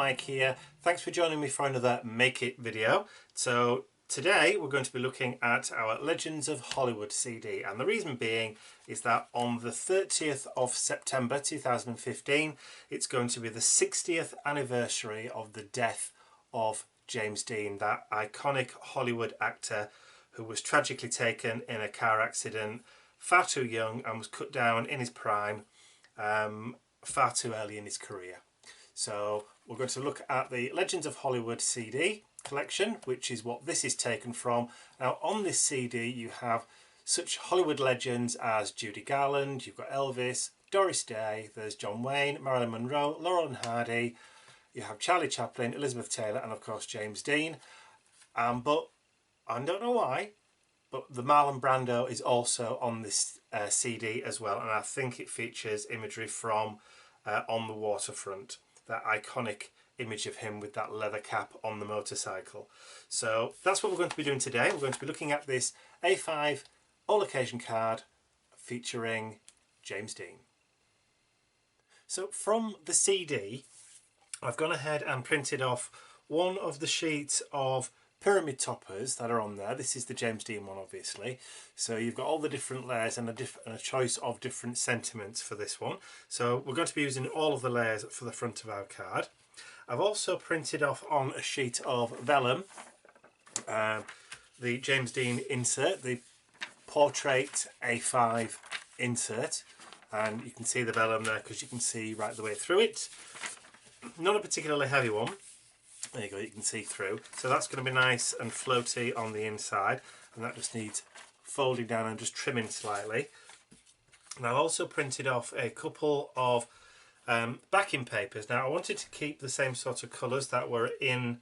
Mike here. Thanks for joining me for another Make It video. So today we're going to be looking at our Legends of Hollywood CD, and the reason being is that on the 30th of September 2015 it's going to be the 60th anniversary of the death of James Dean, that iconic Hollywood actor who was tragically taken in a car accident far too young and was cut down in his prime far too early in his career. So we're going to look at the Legends of Hollywood CD collection, which is what this is taken from. Now on this CD you have such Hollywood legends as Judy Garland, you've got Elvis, Doris Day, there's John Wayne, Marilyn Monroe, Laurel and Hardy, you have Charlie Chaplin, Elizabeth Taylor, and of course James Dean. But I don't know why, but the Marlon Brando is also on this CD as well, and I think it features imagery from On the Waterfront, that iconic image of him with that leather cap on the motorcycle. So that's what we're going to be doing today. We're going to be looking at this A5 all occasion card featuring James Dean. So from the CD I've gone ahead and printed off one of the sheets of pyramid toppers that are on there. This is the James Dean one, obviously, so you've got all the different layers and a choice of different sentiments for this one. So we're going to be using all of the layers for the front of our card. I've also printed off on a sheet of vellum the James Dean insert, the portrait A5 insert, and you can see the vellum there because you can see right the way through it. Not a particularly heavy one. There you go, you can see through. So that's going to be nice and floaty on the inside, and that just needs folding down and just trimming slightly. And I've also printed off a couple of backing papers. Now I wanted to keep the same sort of colours that were in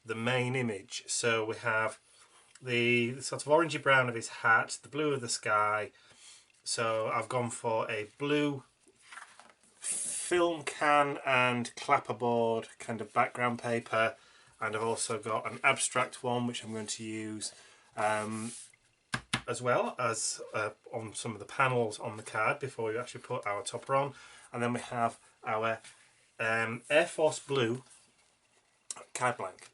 the main image. So we have the sort of orangey brown of his hat, the blue of the sky. So I've gone for a blue film can and clapperboard kind of background paper, and I've also got an abstract one which I'm going to use as well as on some of the panels on the card before we actually put our topper on. And then we have our Air Force Blue card blank.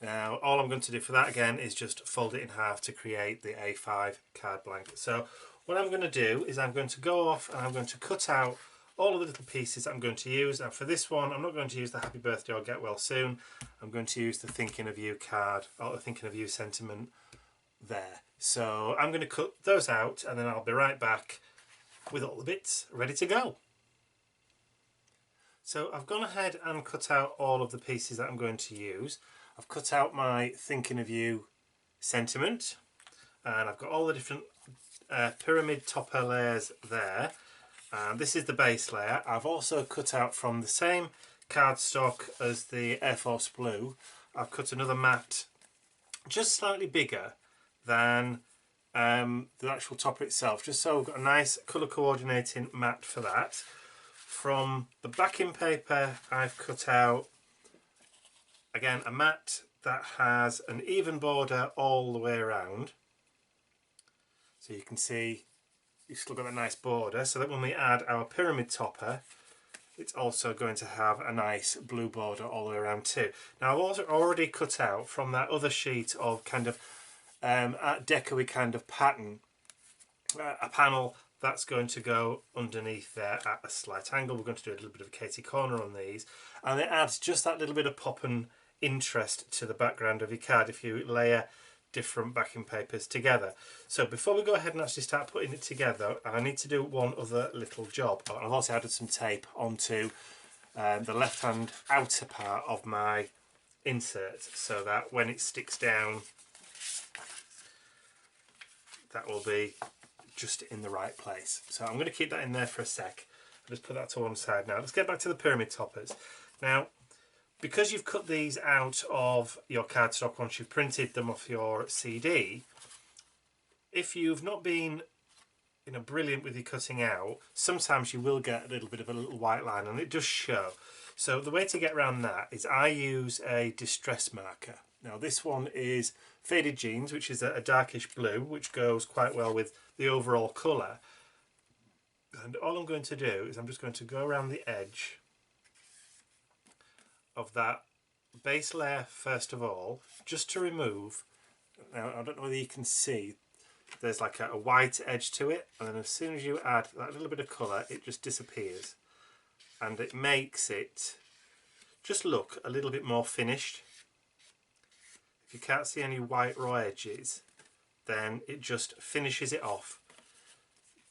Now all I'm going to do for that again is just fold it in half to create the A5 card blank. So what I'm going to do is I'm going to go off and I'm going to cut out all of the little pieces I'm going to use. And for this one I'm not going to use the Happy Birthday or Get Well Soon. I'm going to use the Thinking of You card, or the Thinking of You sentiment there. So I'm going to cut those out and then I'll be right back with all the bits ready to go. So I've gone ahead and cut out all of the pieces that I'm going to use. I've cut out my Thinking of You sentiment, and I've got all the different pyramid topper layers there. This is the base layer. I've also cut out from the same cardstock as the Air Force Blue. I've cut another mat just slightly bigger than the actual topper itself, just so I've got a nice colour coordinating mat for that. From the backing paper I've cut out again a mat that has an even border all the way around, so you can see you've still got a nice border, so that when we add our pyramid topper it's also going to have a nice blue border all the way around too. Now I've also already cut out from that other sheet of kind of Art Deco-y kind of pattern a panel that's going to go underneath there at a slight angle. We're going to do a little bit of a Katie corner on these, and it adds just that little bit of pop and interest to the background of your card if you layer different backing papers together. So before we go ahead and actually start putting it together, I need to do one other little job. I've also added some tape onto the left hand outer part of my insert so that when it sticks down that will be just in the right place. So I'm going to keep that in there for a sec. I'll just put that to one side now. Let's get back to the pyramid toppers. Now because you've cut these out of your cardstock once you've printed them off your CD, if you've not been brilliant with your cutting out, sometimes you will get a little bit of a little white line and it does show. So the way to get around that is I use a distress marker. Now this one is Faded Jeans, which is a darkish blue, which goes quite well with the overall colour. And all I'm going to do is I'm just going to go around the edge of that base layer first of all, just to remove. Now I don't know whether you can see, there's like a white edge to it, and then as soon as you add that little bit of colour, it just disappears, and it makes it just look a little bit more finished. If you can't see any white raw edges, then it just finishes it off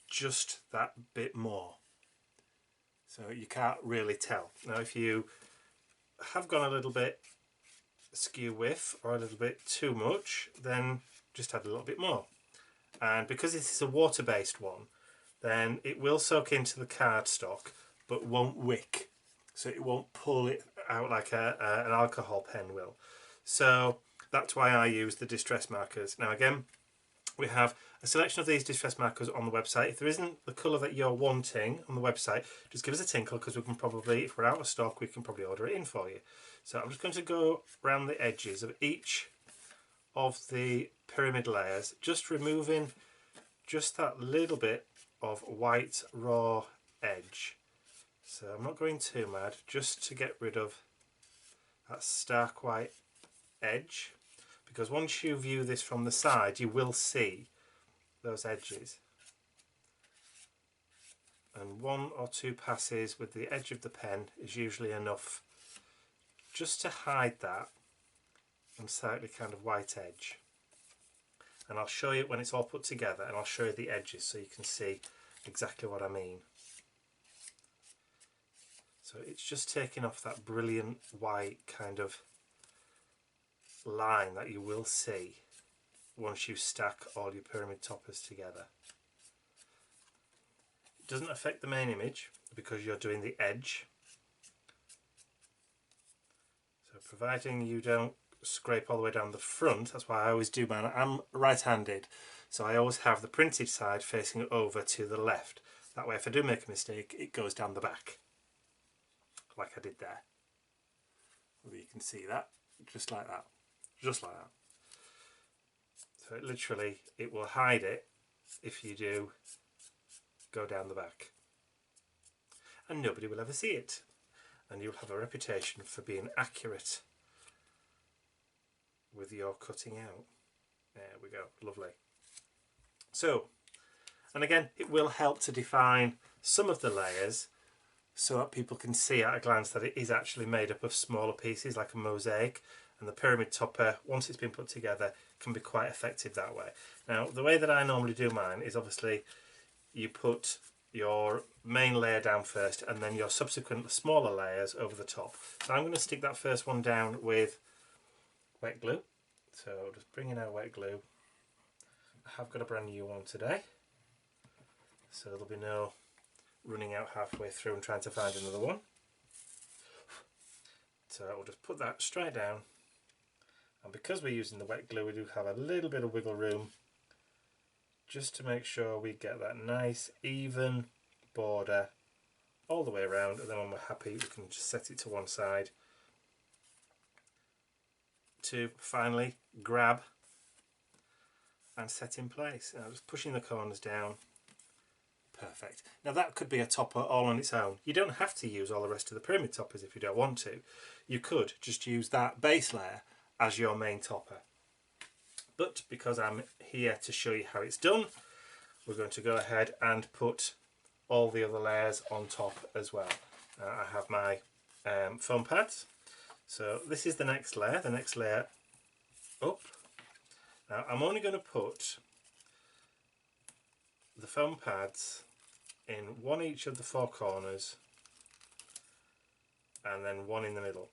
just that bit more, so you can't really tell. Now if you have gone a little bit skew with or a little bit too much, then just add a little bit more. And because this is a water-based one, then it will soak into the cardstock but won't wick, so it won't pull it out like an alcohol pen will. So that's why I use the distress markers. Now again, we have a selection of these distress markers on the website. If there isn't the colour that you're wanting on the website, just give us a tinkle, because we can probably, if we're out of stock, we can probably order it in for you. So I'm just going to go around the edges of each of the pyramid layers, just removing just that little bit of white raw edge. So I'm not going too mad, just to get rid of that stark white edge, because once you view this from the side, you will see those edges, and 1 or 2 passes with the edge of the pen is usually enough just to hide that unsightly kind of white edge. And I'll show you when it's all put together, and I'll show you the edges so you can see exactly what I mean. So it's just taking off that brilliant white kind of line that you will see once you stack all your pyramid toppers together. It doesn't affect the main image because you're doing the edge. So providing you don't scrape all the way down the front, that's why I always do mine. I'm right-handed, so I always have the printed side facing over to the left. That way if I do make a mistake, it goes down the back, like I did there. Whether you can see that, just like that, just like that. So it literally, it will hide it if you do go down the back, and nobody will ever see it, and you'll have a reputation for being accurate with your cutting out. There we go, lovely. So, and again, it will help to define some of the layers so that people can see at a glance that it is actually made up of smaller pieces like a mosaic, and the pyramid topper, once it's been put together, can be quite effective that way. Now the way that I normally do mine is obviously you put your main layer down first and then your subsequent smaller layers over the top. So I'm going to stick that first one down with wet glue. So just bringing out wet glue. I have got a brand new one today, so there'll be no running out halfway through and trying to find another one. So we'll just put that straight down, and because we're using the wet glue, we do have a little bit of wiggle room just to make sure we get that nice even border all the way around, and then when we're happy we can just set it to one side to finally grab and set in place. Now just pushing the corners down. Perfect. Now that could be a topper all on its own. You don't have to use all the rest of the pyramid toppers if you don't want to. You could just use that base layer as your main topper. But because I'm here to show you how it's done, we're going to go ahead and put all the other layers on top as well. I have my foam pads. So this is the next layer up. Now I'm only going to put the foam pads in one each of the 4 corners and then one in the middle.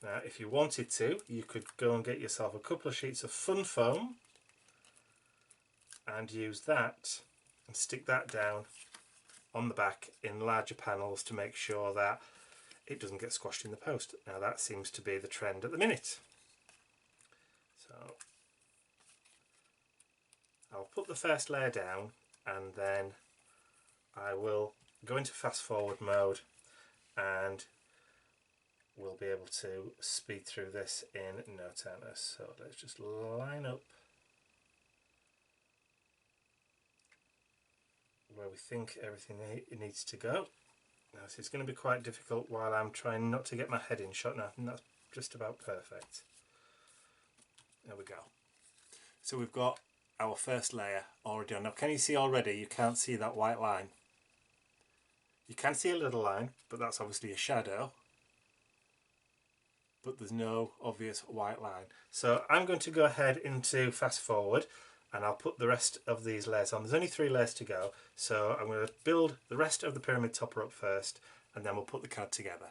Now if you wanted to, you could go and get yourself a couple of sheets of fun foam and use that and stick that down on the back in larger panels to make sure that it doesn't get squashed in the post. Now that seems to be the trend at the minute. So I'll put the first layer down and then I will go into fast forward mode and we'll be able to speed through this in no time. So let's just line up where we think everything needs to go. Now this is going to be quite difficult while I'm trying not to get my head in shot. Now I think that's just about perfect. There we go. So we've got our first layer already on. Now can you see already, you can't see that white line. You can see a little line, but that's obviously a shadow. But there's no obvious white line. So I'm going to go ahead into fast forward and I'll put the rest of these layers on. There's only 3 layers to go, so I'm going to build the rest of the pyramid topper up first and then we'll put the card together.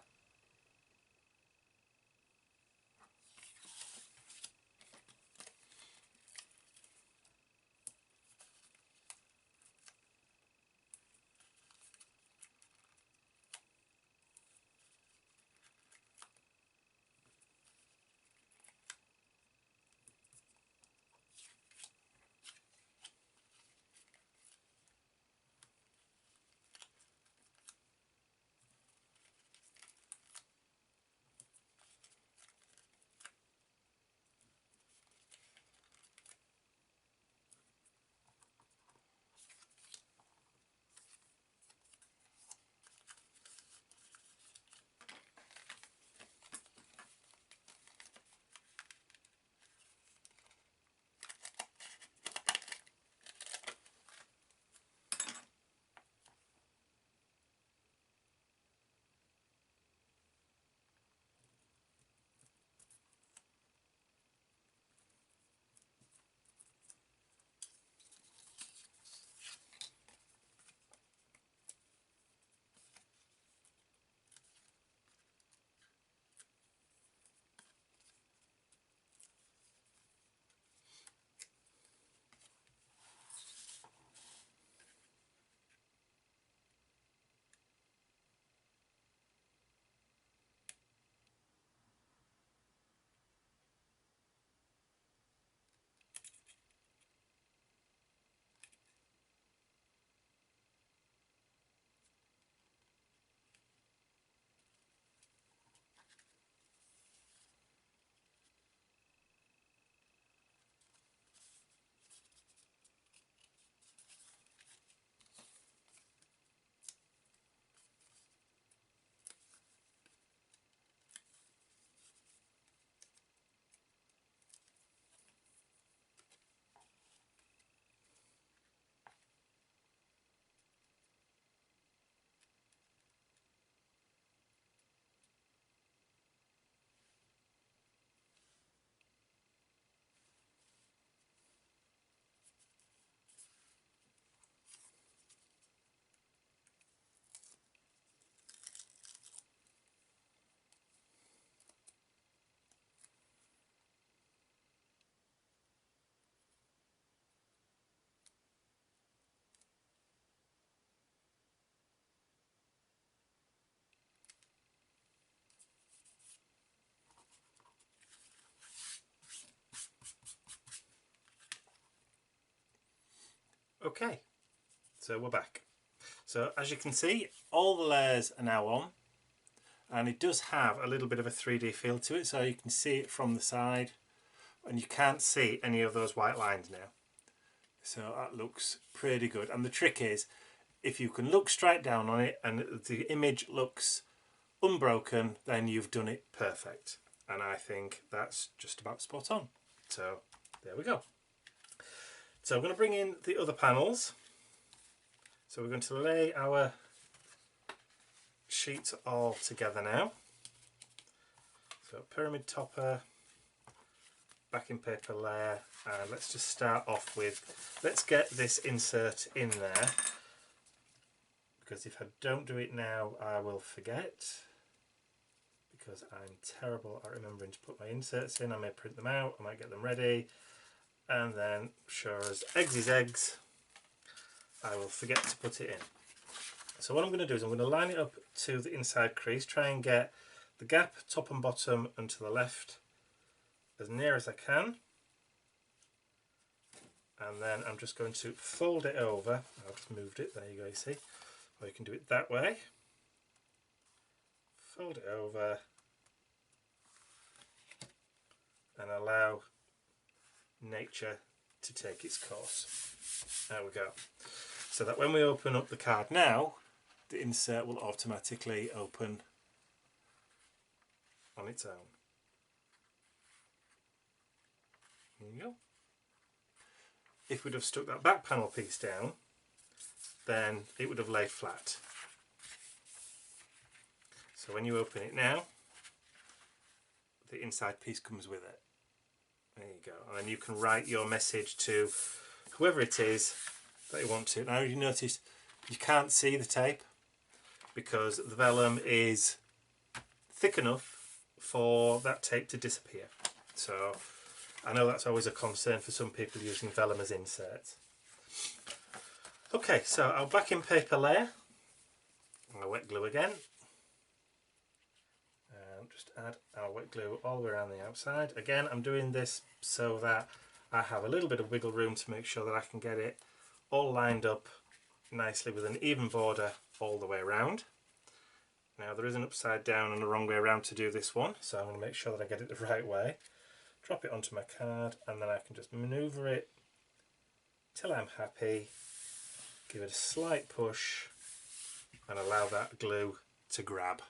Okay, so we're back. So as you can see, all the layers are now on, and it does have a little bit of a 3D feel to it, so you can see it from the side and you can't see any of those white lines now. So that looks pretty good, and the trick is if you can look straight down on it and the image looks unbroken, then you've done it perfect, and I think that's just about spot on. So there we go. So I'm going to bring in the other panels. So we're going to lay our sheets all together now. So pyramid topper, backing paper layer, and let's just start off with, let's get this insert in there, because if I don't do it now I will forget, because I'm terrible at remembering to put my inserts in. I may print them out, I might get them ready, and then sure as eggs is eggs, I will forget to put it in. So what I'm going to do is I'm going to line it up to the inside crease, try and get the gap top and bottom and to the left as near as I can, and then I'm just going to fold it over. I've just moved it, there you go, you see, or you can do it that way. Fold it over and allow nature to take its course. There we go. So that when we open up the card now, the insert will automatically open on its own. There you go. If we'd have stuck that back panel piece down, then it would have laid flat. So when you open it now, the inside piece comes with it. There you go. And then you can write your message to whoever it is that you want to. Now you notice you can't see the tape because the vellum is thick enough for that tape to disappear. So I know that's always a concern for some people using vellum as inserts. Okay, so our backing paper layer, I'll wet glue again. Just add our wet glue all the way around the outside. Again, I'm doing this so that I have a little bit of wiggle room to make sure that I can get it all lined up nicely with an even border all the way around. Now there is an upside down and a wrong way around to do this one, so I'm going to make sure that I get it the right way. Drop it onto my card and then I can just manoeuvre it till I'm happy, give it a slight push and allow that glue to grab.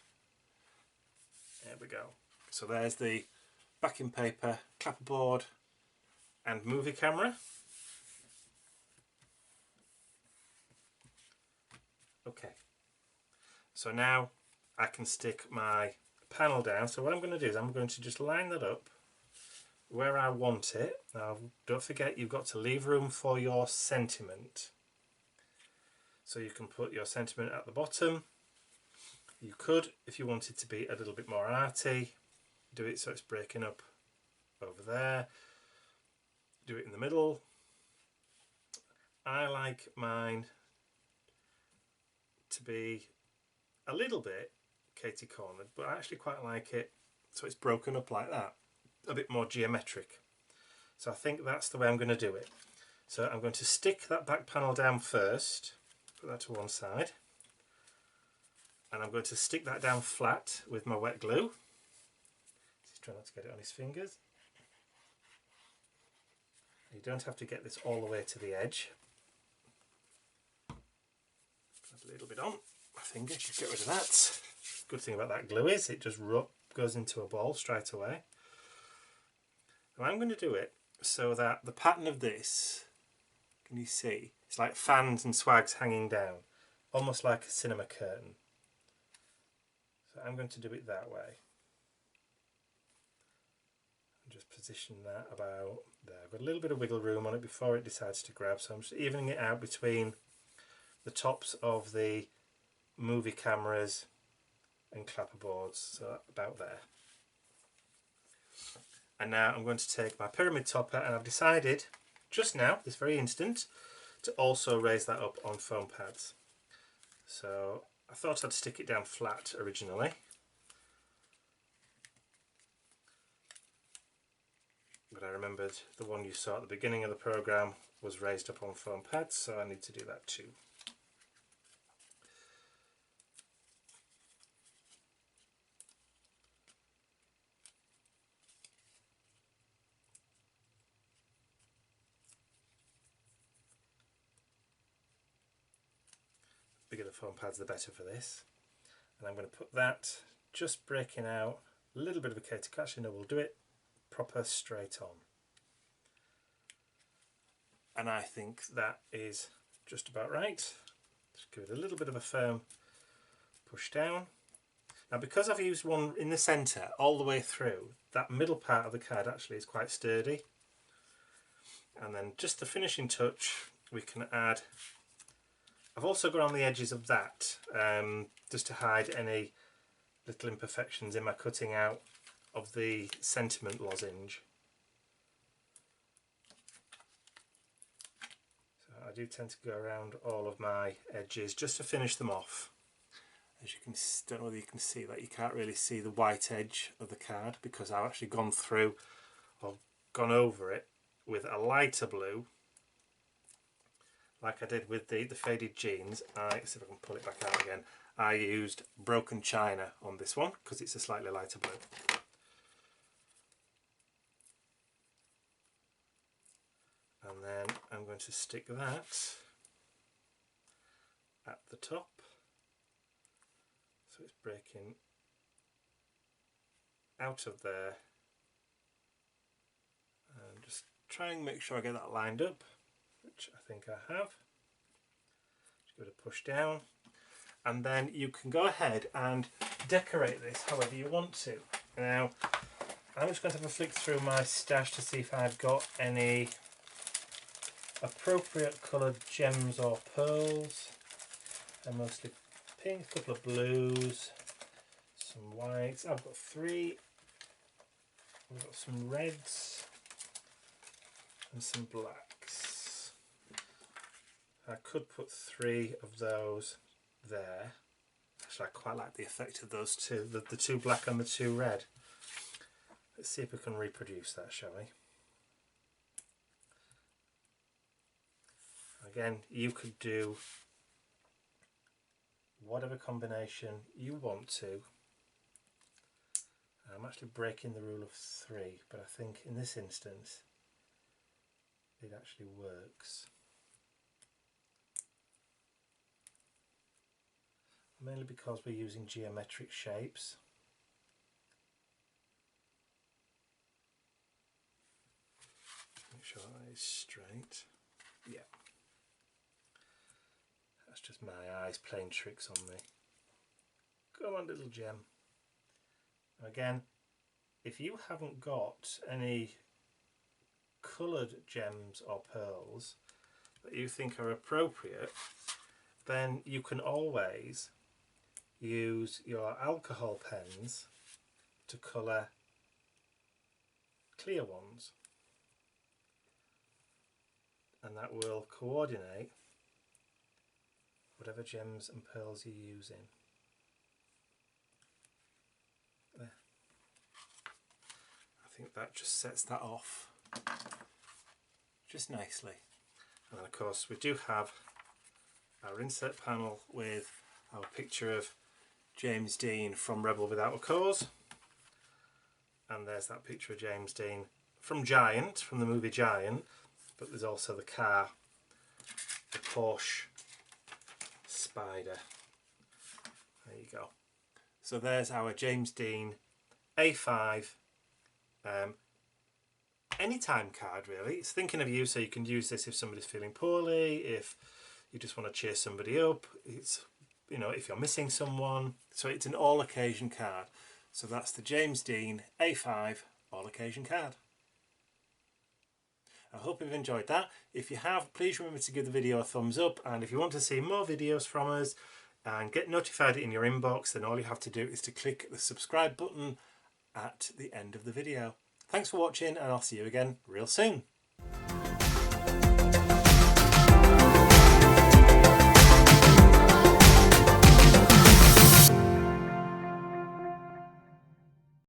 There we go. So there's the backing paper, clapperboard and movie camera. Okay, so now I can stick my panel down. So what I'm going to do is I'm going to just line that up where I want it. Now don't forget you've got to leave room for your sentiment. So you can put your sentiment at the bottom. You could, if you wanted to be a little bit more arty, do it so it's breaking up over there. Do it in the middle. I like mine to be a little bit Katie cornered, but I actually quite like it so it's broken up like that, a bit more geometric. So I think that's the way I'm going to do it. So I'm going to stick that back panel down first, put that to one side, and I'm going to stick that down flat with my wet glue. Just try not to get it on his fingers. You don't have to get this all the way to the edge. Put a little bit on my finger, just get rid of that. Good thing about that glue is it just goes into a ball straight away. And I'm going to do it so that the pattern of this, can you see, it's like fans and swags hanging down, almost like a cinema curtain. So I'm going to do it that way. And just position that about there. I've got a little bit of wiggle room on it before it decides to grab, so I'm just evening it out between the tops of the movie cameras and clapperboards, so about there. And now I'm going to take my pyramid topper, and I've decided just now, this very instant, to also raise that up on foam pads. So I thought I'd stick it down flat originally, but I remembered the one you saw at the beginning of the programme was raised up on foam pads, so I need to do that too. The bigger the foam pads the better for this. And I'm going to put that just breaking out a little bit of a Katie, actually no, we'll do it proper straight on. And I think that is just about right. Just give it a little bit of a firm push down. Now because I've used one in the centre all the way through, that middle part of the card actually is quite sturdy. And then just the finishing touch, we can add, I've also got on the edges of that just to hide any little imperfections in my cutting out of the sentiment lozenge. So I do tend to go around all of my edges just to finish them off. As you can, don't know whether you can see that, you can't really see the white edge of the card because I've actually gone through or gone over it with a lighter blue, like I did with the faded jeans. Let's see if I can pull it back out again. I used broken china on this one because it's a slightly lighter blue. And then I'm going to stick that at the top So it's breaking out of there, and just try and make sure I get that lined up, which I think I have. Just give it a push down, and then you can go ahead and decorate this however you want to. Now I'm just going to have a flick through my stash to see if I've got any appropriate coloured gems or pearls. They're mostly pink, a couple of blues, some whites. I've got 3. We've got some reds and some blacks. I could put 3 of those there. Actually, I quite like the effect of those two, the 2 black and the 2 red. Let's see if we can reproduce that, shall we? Again, you could do whatever combination you want to. I'm actually breaking the rule of 3, but I think in this instance it actually works. Mainly because we're using geometric shapes. Make sure that is straight. Yeah. That's just my eyes playing tricks on me. Come on, little gem. Again, if you haven't got any coloured gems or pearls that you think are appropriate, then you can always use your alcohol pens to colour clear ones, and that will coordinate whatever gems and pearls you're using. There. I think that just sets that off just nicely. And of course we do have our insert panel with our picture of James Dean from Rebel Without a Cause, and there's that picture of James Dean from Giant, from the movie Giant, but there's also the car, the Porsche Spider. There you go. So there's our James Dean A5 anytime card, really. It's thinking of you, so you can use this if somebody's feeling poorly, if you just want to cheer somebody up, it's, you know, if you're missing someone. So it's an all occasion card. So that's the James Dean A5 all occasion card. I hope you've enjoyed that. If you have, please remember to give the video a thumbs up, and if you want to see more videos from us and get notified in your inbox, then all you have to do is to click the subscribe button at the end of the video. Thanks for watching, and I'll see you again real soon.